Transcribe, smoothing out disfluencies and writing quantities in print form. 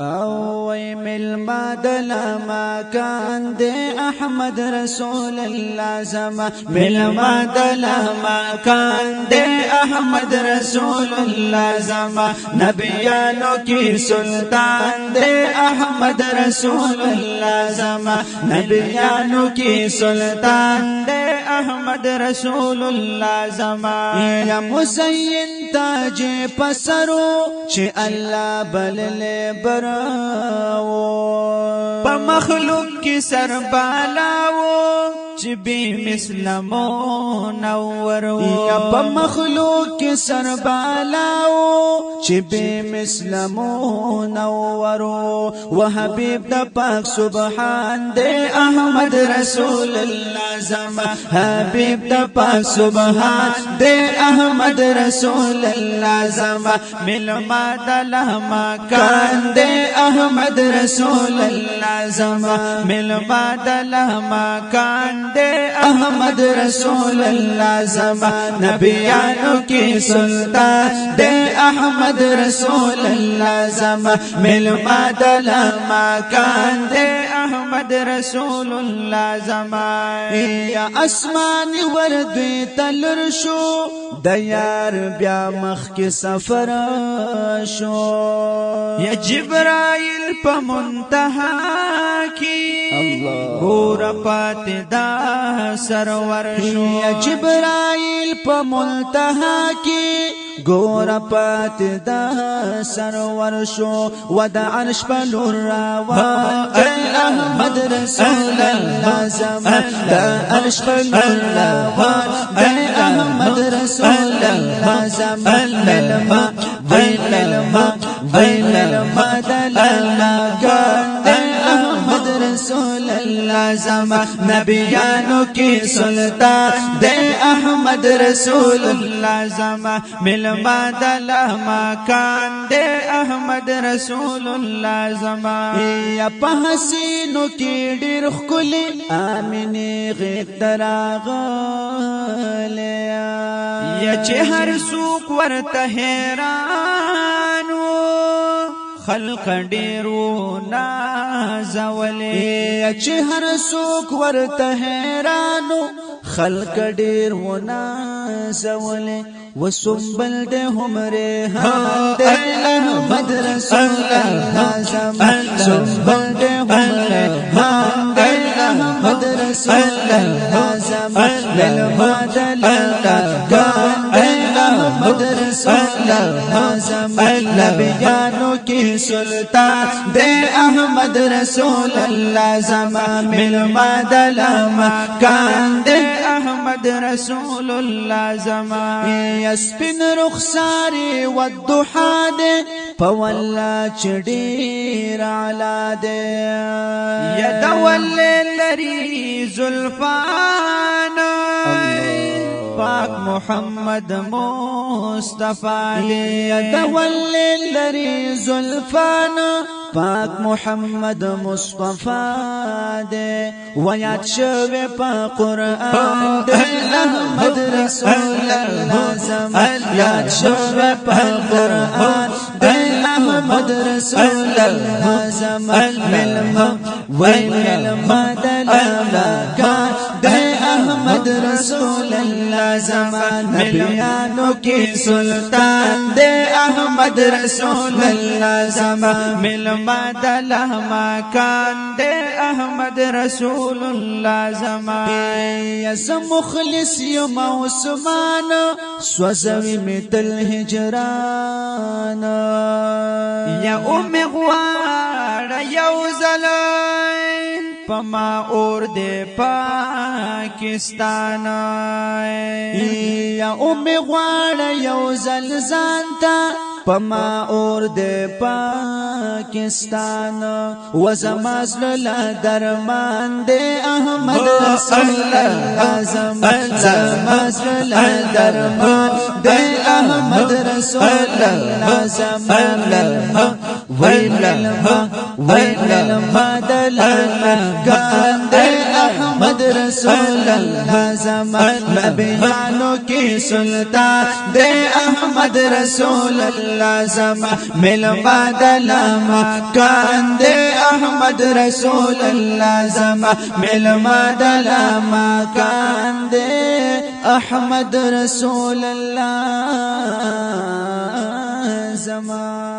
اوي ملما دلما كان دي احمد رسول الله زما ملما دلما كان دي احمد رسول الله زما نبيانو کی سلطان دي احمد رسول الله زما نبيانو کی سلطان دي احمد رسول الله زما يا مسين تاج پسرو چې الله بلل براو په مخلوق کې سر بالاو چې به مسلمو نورو یا په مخلوق کې سر بالاو چې به مسلمو نورو وحبيب د پاک سبحان دې احمد رسول الله زما حبيب د پاک سبحان دې احمد رسول الله زما ملما دلما کان دې احمد رسول الله زما ملما دلما کان دې احمد رسول الله زما نبیانو کی سلطان دې احمد رسول الله زما ملما دلما کان دې احمد رسول الله زما یا اسمان وردوی تلر شو د یار بیا مخ کې سفر شو یا جبرائیل په منتها کې ګور پات دا سرور شو یا جبرائیل په منتها کې ګور پات دا سرور شو ود عرش بلور راوا احمد رسول الله زما دا عرش بلور راوا احمد رسول الله زما للما ویلما دلما کان احمد رسول الله زما نبیانو کی سلطان دے احمد رسول الله زما ملما دلما کان دے احمد رسول الله زما یا په حسینو کی ډیر خلی امینه غیب دراغله یا چې هر څوک ورته حیرانو خلق ډیرو نازولې چې هر څوک ورته حیرانو خلق ډیرو نازولې وسنبل ده همره ها ده احمد رسول الله زما سنبل ده همره ها ده احمد رسول الله زما ملما دلتا کان ده احمد رسول الله زما نبیانو کی سلطان ده احمد رسول الله زما ملما دلما کان ده احمد رسول الله زما یسپن رخساری والضحا دے پولا چڑیر علا دے یدول لری زلفان پاک محمد مصطفی یدول لری زلفان پاک محمد مصطفی دے ویاد شوی پا قرآن دے احمد رسول اللہ زما یاد شوی پا قرآن دے احمد رسول اللہ زما ملما ویلما دلما کان دے احمد رسول اللہ زما نبیانو کی سلطان دے احمد رسول اللہ زما ملما دلما کان دے احمد رسول اللہ زما یس مخلص یم عثمان سوزوی مثل هجران یا ام غوار یو زلای پما اور دے پاکستان یا ام غوار یو زلزانتا پما اور دے پاکستان وزمازل لا درمان دے احمد رسول اللہ زما زمازل لا درمان دے احمد رسول اللہ زما ویلما دلما کان دے احمد رسول اللہ زمان نبیانو کی سلطان دے احمد رسول اللہ زمان ملما دلاما کان دے احمد رسول اللہ زمان ملما دلاما کان دے احمد رسول اللہ زمان